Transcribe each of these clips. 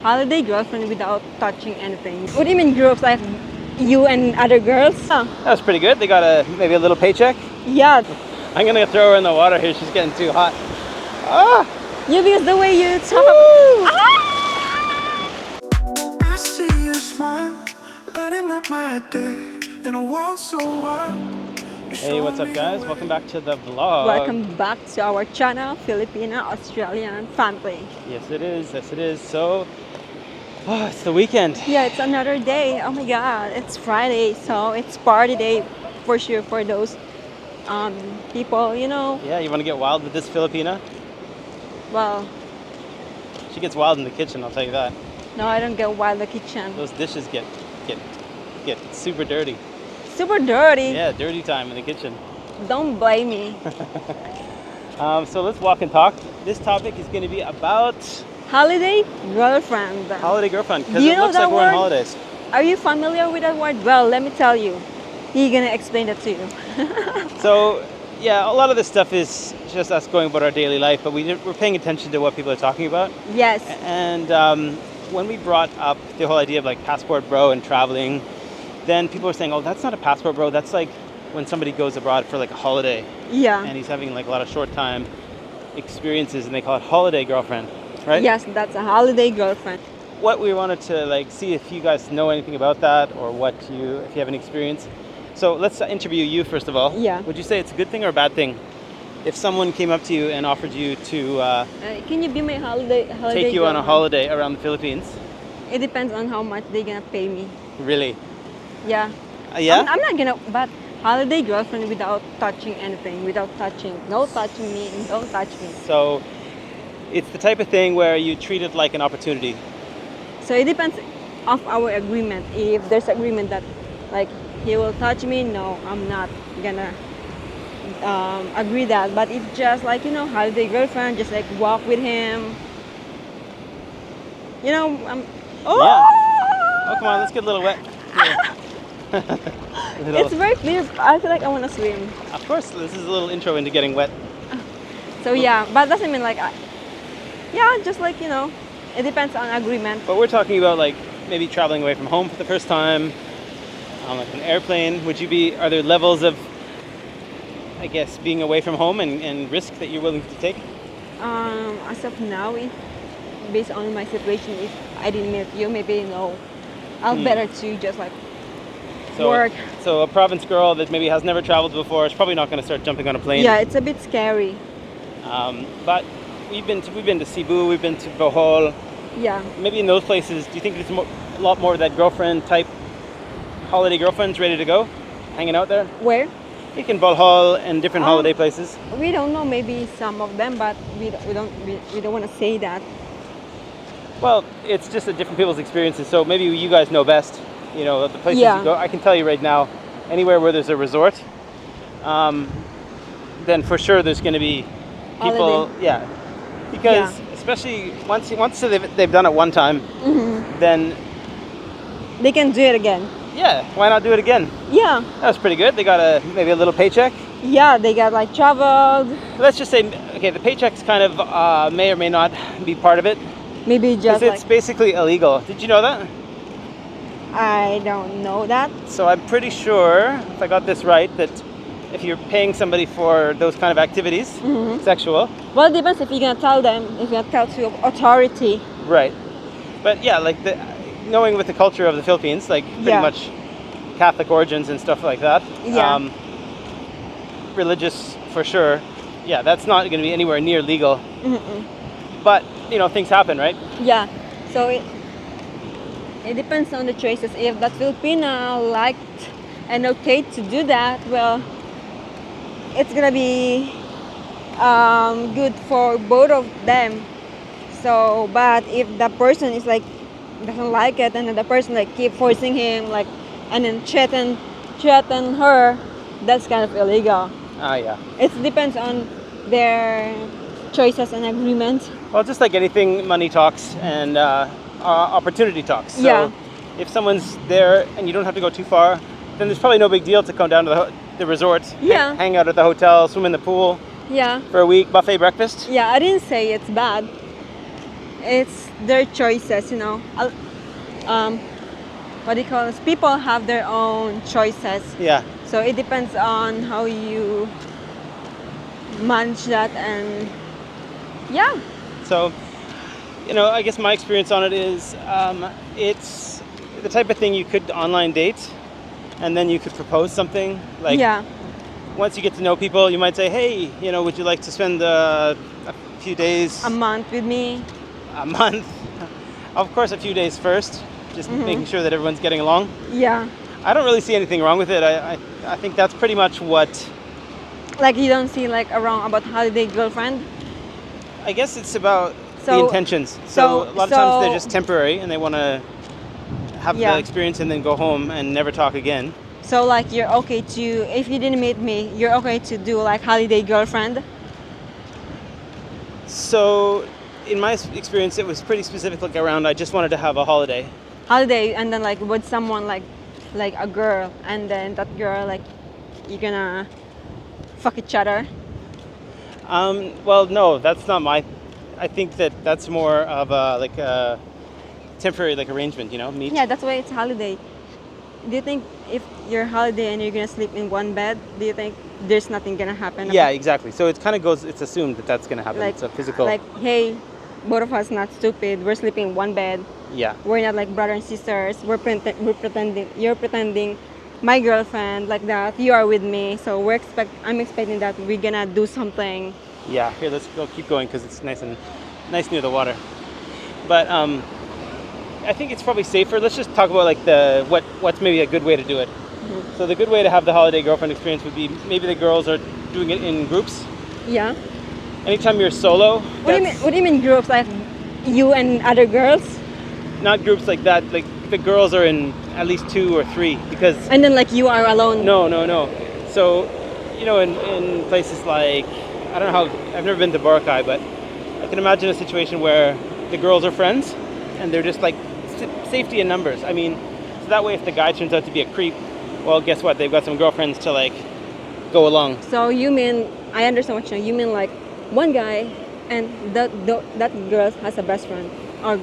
Holiday girlfriend without touching anything. What do you mean groups like you and other girls? Oh, That's pretty good. They got maybe a little paycheck. yeah. I'm gonna throw her in the water here. She's getting too hot. Ah! You because the way you talk. I see you smile, lighting up my day in a world so wild. Hey, what's up, guys? Welcome back to the vlog. Welcome back to our channel, Filipina-Australian family. Yes, it is. Yes, it is. So, it's the weekend. Yeah, it's another day. Oh my God, it's Friday, so it's party day for sure for those people. You know. Yeah, you want to get wild with this Filipina? Well, She gets wild in the kitchen. I'll tell you that. no, I don't get wild in the kitchen. Those dishes get super dirty. Super dirty. Yeah, dirty time in the kitchen. Don't blame me. So let's walk and talk. This topic is going to be about Holiday girlfriend. holiday girlfriend because Do you it know looks like that we're on word? holidays. Are you familiar with that word? Well, let me tell you. He's gonna explain that to you. So, yeah, a lot of this stuff is just us going about our daily life, but we're paying attention to what people are talking about. Yes. And when we brought up the whole idea of like passport bro and traveling, then people were saying, oh, that's not a passport bro. That's like when somebody goes abroad for like a holiday Yeah. and he's having like a lot of short time experiences and they call it holiday girlfriend, right? Yes, that's a holiday girlfriend. What we wanted to like see if you guys know anything about that or if you have any experience. So let's interview you first of all. Yeah. Would you say it's a good thing or a bad thing if someone came up to you and offered you to Can you be my holiday take you on a girlfriend? holiday around the Philippines? It depends on how much they're gonna pay me. Really? Yeah. Yeah? I'm not gonna, but holiday girlfriend without touching anything, without touching, no touching me, and don't touch me. So it's the type of thing where you treat it like an opportunity. So it depends of our agreement. If there's agreement that like he will touch me, no, I'm not gonna agree that. But if just like holiday girlfriend, just like walk with him, I'm. Oh! Yeah. Oh, come on, let's get a little wet. Here. It's very clear. I feel like I want to swim. Of course, this is a little intro into getting wet. So yeah, but doesn't mean like yeah, just like it depends on agreement. But we're talking about like maybe traveling away from home for the first time on like an airplane. Are there levels of, I guess, being away from home and risk that you're willing to take? As of now, based on my situation, if I didn't meet you, maybe I'll better to just like work. So a province girl that maybe has never traveled before is probably not going to start jumping on a plane. Yeah, it's a bit scary. But we've been to Cebu, we've been to Bohol. Yeah. Maybe in those places, do you think there's a lot more of that girlfriend type, holiday girlfriends ready to go, hanging out there? Where? Like in Bohol and different holiday places. We don't know. Maybe some of them, but we don't want to say that. Well, it's just a different people's experiences. So maybe you guys know best. The places you go. I can tell you right now, anywhere where there's a resort, then for sure there's going to be people. Holiday. Yeah, because especially once they've done it one time, then They can do it again. yeah, why not do it again? Yeah. That was pretty good. They got maybe a little paycheck. Yeah, they got like traveled. Let's just say, okay, the paycheck's kind of may or may not be part of it. Maybe Because just it's like basically illegal. Did you know that? I don't know that. So I'm pretty sure, if I got this right, that if you're paying somebody for those kind of activities, sexual, Well, it depends if you're gonna tell them, if you're gonna tell to authority. right? But yeah, like knowing with the culture of the Philippines, like pretty much Catholic origins and stuff like that. Yeah. Religious for sure. Yeah, that's not going to be anywhere near legal. But things happen, right? Yeah. So it depends on the choices. If that Filipina liked and okay to do that, well, it's gonna be good for both of them. So, but if the person is like doesn't like it, and then the person like keep forcing him, like, and then threaten her, that's kind of illegal. Ah, yeah. It depends on their choices and agreements. Well, just like anything, money talks and opportunity talks. So Yeah. if someone's there and you don't have to go too far, then there's probably no big deal to come down to the resort, Yeah. hang out at the hotel, swim in the pool Yeah. for a week, buffet breakfast. Yeah, I didn't say it's bad. it's their choices, you know. What do you call this? People have their own choices. Yeah. So it depends on how you manage that, and yeah. So, I guess my experience on it is it's the type of thing you could online date, and then you could propose something. Like, Yeah. once you get to know people, you might say, hey, would you like to spend a few days, A month with me. a month? Of course, a few days first, just making sure that everyone's getting along. Yeah. I don't really see anything wrong with it. I think that's pretty much what, Like you don't see like around about holiday girlfriend. I guess it's about the So- intentions. So so- a lot of times they're so- just temporary and they want to have Yeah. the experience and then go home and never talk again. So like you're okay to, if you didn't meet me, you're okay to do like holiday girlfriend. So in my experience, it was pretty specific, like around I just wanted to have a holiday. Holiday, and then like with someone like a girl, and then that girl like you're gonna fuck each other. Well, no, that's not my. I think that's more of a temporary arrangement, meet. Yeah, that's why it's holiday. Do you think if you're holiday and you're gonna sleep in one bed, do you think there's nothing gonna happen? Yeah, exactly. So it kind of goes. It's assumed that that's going to happen. Like It's a physical. Like, hey, both of us not stupid. We're sleeping in one bed. Yeah. We're not like brother and sisters. We're pretending. You're pretending, my girlfriend like that. You are with me. So I'm expecting that we're gonna do something. Yeah. Here, let's go. Keep going because it's nice near the water. But I think it's probably safer. Let's just talk about what's maybe a good way to do it. So the good way to have the holiday girlfriend experience would be maybe the girls are doing it in groups. Yeah. Anytime you're solo, What do you mean groups? Like you and other girls? not groups like that. Like the girls are in at least 2 or 3 because And then like you are alone. no. So in places like, I don't know how, I've never been to Boracay, but I can imagine a situation where the girls are friends and they're just like safety in numbers. I mean, so that way if the guy turns out to be a creep, well, guess what? They've got some girlfriends to go along. So you mean, I understand what you mean like one guy and that girl has a best friend, or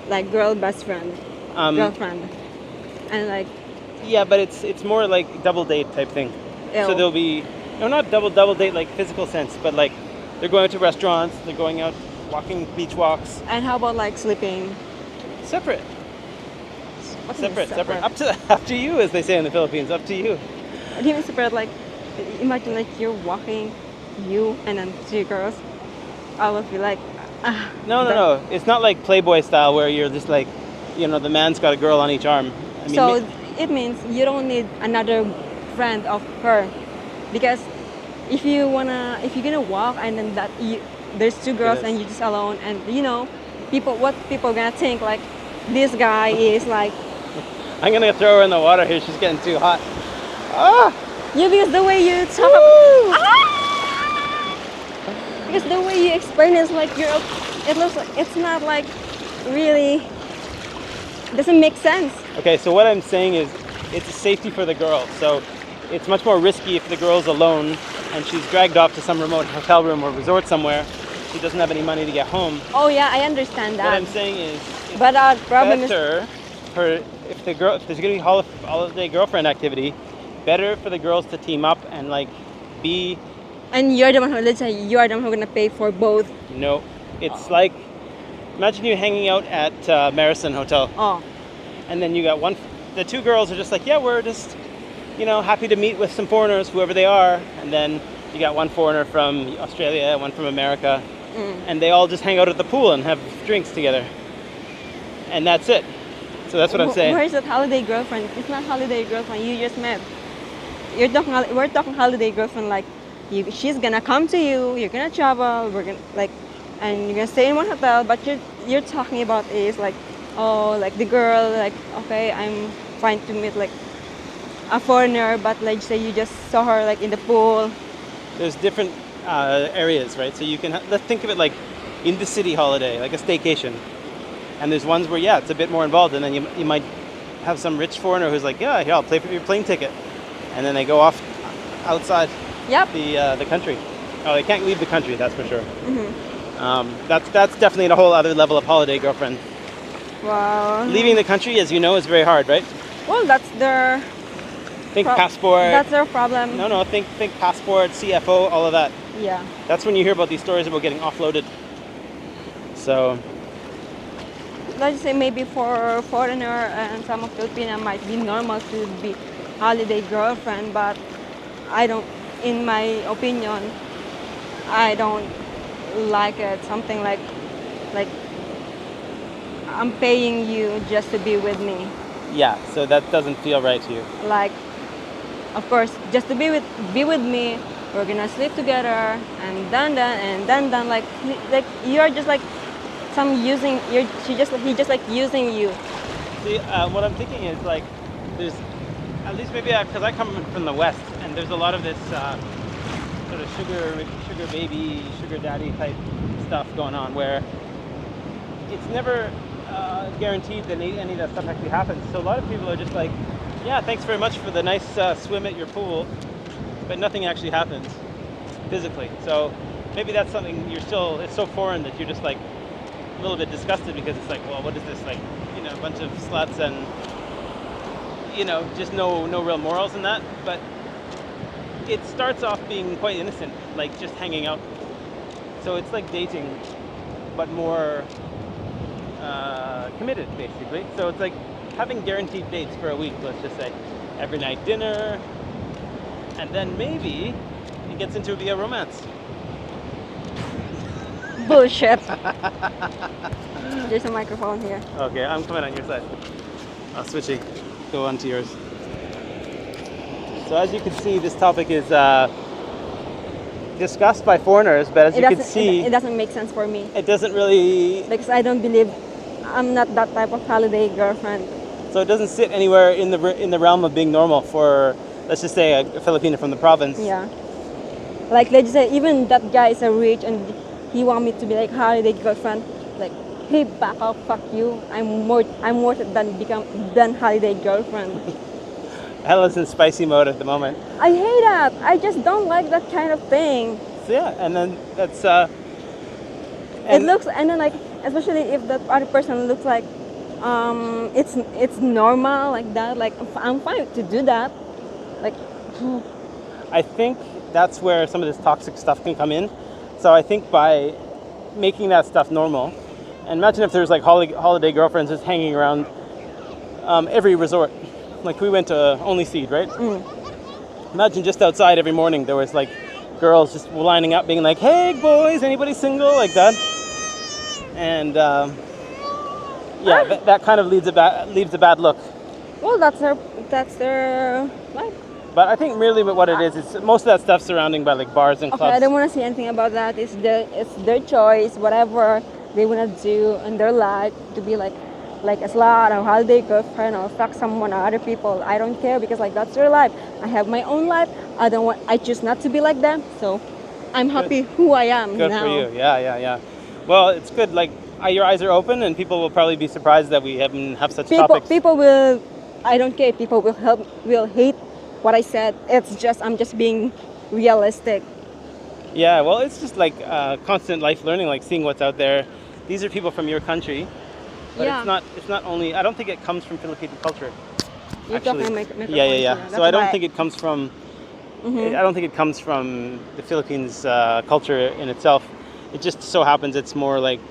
like girl best friend, girlfriend, and like Yeah, but it's more like double date type thing. Ew. So there'll be not double date like physical sense, but like they're going out to restaurants, they're going out walking beach walks, and how about like sleeping? separate. What do you mean Separate. Up to you, as they say in the Philippines. Up to you. What do you mean separate? Like imagine like you're walking, you and then 2 girls. I would be like, No. It's not like Playboy style where you're just like, the man's got a girl on each arm. I mean, so it means you don't need another friend of her, because if you're gonna walk and then there's 2 girls It is. and you're just alone, and what people gonna think like this guy is like I'm gonna throw her in the water here. She's getting too hot. Ah! because the way you talk because the way you explain is like it looks like it's not like really doesn't make sense. Okay, so what I'm saying is it's a safety for the girl. So it's much more risky if the girl's alone and she's dragged off to some remote hotel room or resort somewhere. She doesn't have any money to get home. Oh yeah, I understand What that. I'm saying is it's But our problem is better if there's going to be holiday girlfriend activity, better for the girls to team up and be. and you're the one let's say you are the one who's gonna pay for both. No, it's like, imagine you hanging out at Marison Hotel, Oh. and then you got the 2 girls are just like, yeah, we're just, happy to meet with some foreigners, whoever they are, and then you got one foreigner from Australia, one from America, and they all just hang out at the pool and have drinks together, and that's it. So that's what I'm saying. Where's that holiday girlfriend? It's not holiday girlfriend. You just met. We're talking holiday girlfriend. Like, she's gonna come to you. You're gonna travel. We're gonna and you're gonna stay in one hotel. But you're talking about is like, oh, like the girl. Like, okay, I'm fine to meet like a foreigner, but like say you just saw her like in the pool. There's different areas, right? So you can let's think of it like in the city holiday, like a staycation. And there's ones where it's a bit more involved, and then you might have some rich foreigner who's like, yeah, here, I'll pay for your plane ticket, and then they go off outside Yep. the country. Oh, they can't leave the country, that's for sure. That's definitely a whole other level of holiday girlfriend. Well, Leaving the country, as you know, is very hard, right? well, that's their Think passport. that's their problem. No. Think passport, CFO, all of that. Yeah. That's when you hear about these stories about getting offloaded. So Let's say maybe for foreigner and some of Filipina might be normal to be holiday girlfriend, but I don't. In my opinion, I don't like it. Something like I'm paying you just to be with me. yeah, so that doesn't feel right to you. Like, of course, just to be with me. We're gonna sleep together and then like you're just like some using he just like using you. See, what I'm thinking is like, there's at least maybe because I come from the West, and there's a lot of this sort of sugar baby, sugar daddy type stuff going on, where it's never guaranteed that any of that stuff actually happens. So a lot of people are just like, yeah, thanks very much for the nice swim at your pool, but nothing actually happens physically. So maybe that's something it's so foreign that you're just like a little bit disgusted, because it's like, well, what is this, like, a bunch of sluts and just no real morals in that. But it starts off being quite innocent, like just hanging out. So it's like dating, but more committed, basically. So it's like having guaranteed dates for a week, let's just say, every night dinner, and then maybe it gets into a romance. Bullshit. There's a microphone here. Okay, I'm coming on your side. I'll switch it. Go on to yours. So as you can see, this topic is discussed by foreigners, but as you can see, it doesn't make sense for me. it doesn't really. Because I don't believe I'm not that type of holiday girlfriend. So it doesn't sit anywhere in the realm of being normal for, let's just say, a Filipino from the province. Yeah. Like, let's say even that guy is a rich and he want me to be like holiday girlfriend. Like, hey, back off, fuck you. I'm worth it than holiday girlfriend. Hella's in spicy mode at the moment. I hate that. I just don't like that kind of thing. So yeah, and then that's. It looks, and then like, especially if that other person looks like, it's normal like that. Like, I'm fine to do that. Like, I think that's where some of this toxic stuff can come in. So I think by making that stuff normal, and imagine if there's like holiday girlfriends just hanging around every resort. Like, we went to Only Seed, right? Imagine just outside every morning there was like girls just lining up being like, hey boys, anybody single, like that. And that kind of leaves a bad look. well, that's their life. But I think really what it is most of that stuff surrounding by like bars and Okay, clubs. I don't want to say anything about that. It's their choice, whatever they want to do in their life, to be like a slut or holiday girlfriend or fuck someone or other people. I don't care, because like that's their life. I have my own life. I choose not to be like them. So I'm happy who I am Good now. for you. Yeah. Well, it's good. Like, your eyes are open, and people will probably be surprised that we have such topics. People will. I don't care. People will hate what I said. I'm just being realistic. Yeah, well, it's just like constant life learning, like seeing what's out there. These are people from your country, but Yeah. it's not only. I don't think it comes from Filipino culture. You're Actually. talking microphone Yeah. here. So I don't That's think why- it comes from. I don't think it comes from the Philippines culture in itself. It just so happens it's more like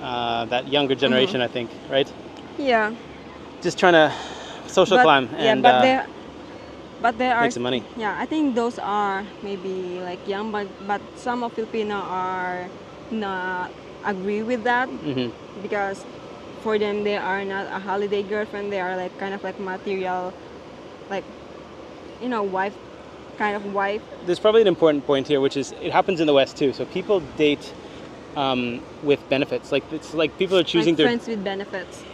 that younger generation, I think, right? Yeah. Just trying to social climb and but there are make some money. Yeah, I think those are maybe like young, but some of Filipino are not agree with that, because for them they are not a holiday girlfriend. They are like kind of like material, like wife, kind of wife. There's probably an important point here, which is it happens in the West too. So people date with benefits. Like, it's like people are choosing like friends with benefits.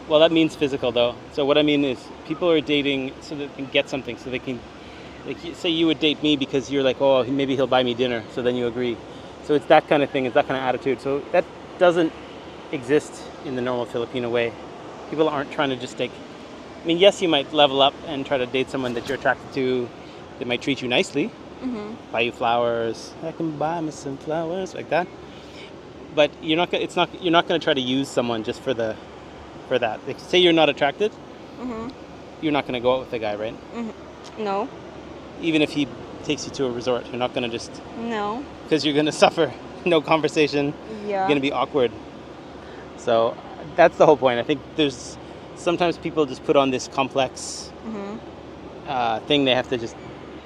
Well, that means physical though. So what I mean is people are dating so that they can get something. So they can, like, say you would date me because you're like, oh, maybe he'll buy me dinner. So then you agree. So it's that kind of thing. It's that kind of attitude. So that doesn't exist in the normal Filipino way. People aren't trying to just take. I mean, yes, you might level up and try to date someone that you're attracted to. They might treat you nicely, buy you flowers. I can buy me some flowers, like that. but you're not gonna try to use someone just for that. Like, say you're not attracted, Mm-hmm. you're not gonna go out with the guy, right? No. Even if he takes you to a resort, you're not gonna just, No. because you're gonna suffer. No conversation. Yeah. You're gonna be awkward. So that's the whole point. I think there's sometimes people just put on this complex thing. They have to just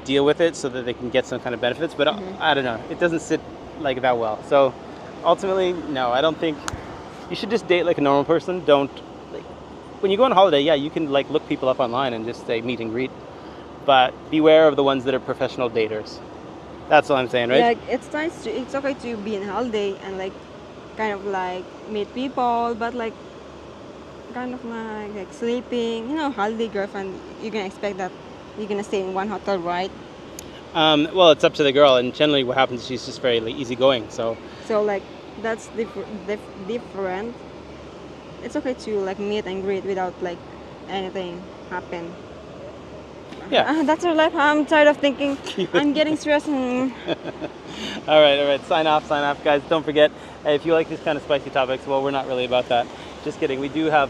deal with it so that they can get some kind of benefits. But I don't know. It doesn't sit like that well. So ultimately, no, I don't think you should just date like a normal person. Don't like when you go on holiday. Yeah, you can like look people up online and just say meet and greet. But beware of the ones that are professional daters. That's all I'm saying, right? Like it's nice. It's okay to be in holiday and like kind of like meet people, but like kind of like sleeping. You know, holiday girlfriend. You're gonna expect that you're gonna stay in one hotel, right? Well, it's up to the girl, and generally what happens is she's just very like, easygoing. So So like that's different. It's okay to like meet and greet without like anything happen. yeah. That's our life. I'm tired of thinking. I'm getting stressed. And All right. Sign off, guys. Don't forget, if you like these kind of spicy topics, well, we're not really about that. Just kidding. We do have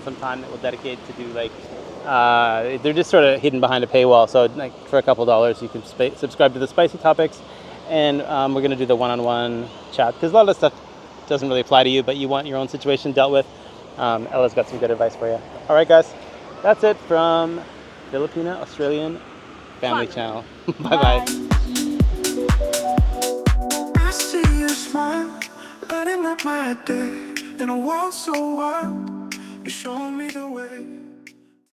some time that we'll dedicate to do like, they're just sort of hidden behind a paywall. So like for a couple dollars, you can subscribe to the spicy topics, and we're gonna do the one-on-one chat because a lot of stuff doesn't really apply to you, but you want your own situation dealt with. Ella's got some good advice for you. All right, guys. That's it from Filipina-Australian Family Fun. Channel. Bye-bye. I see you smile, lighting up my day in a world so wild. You show me the way.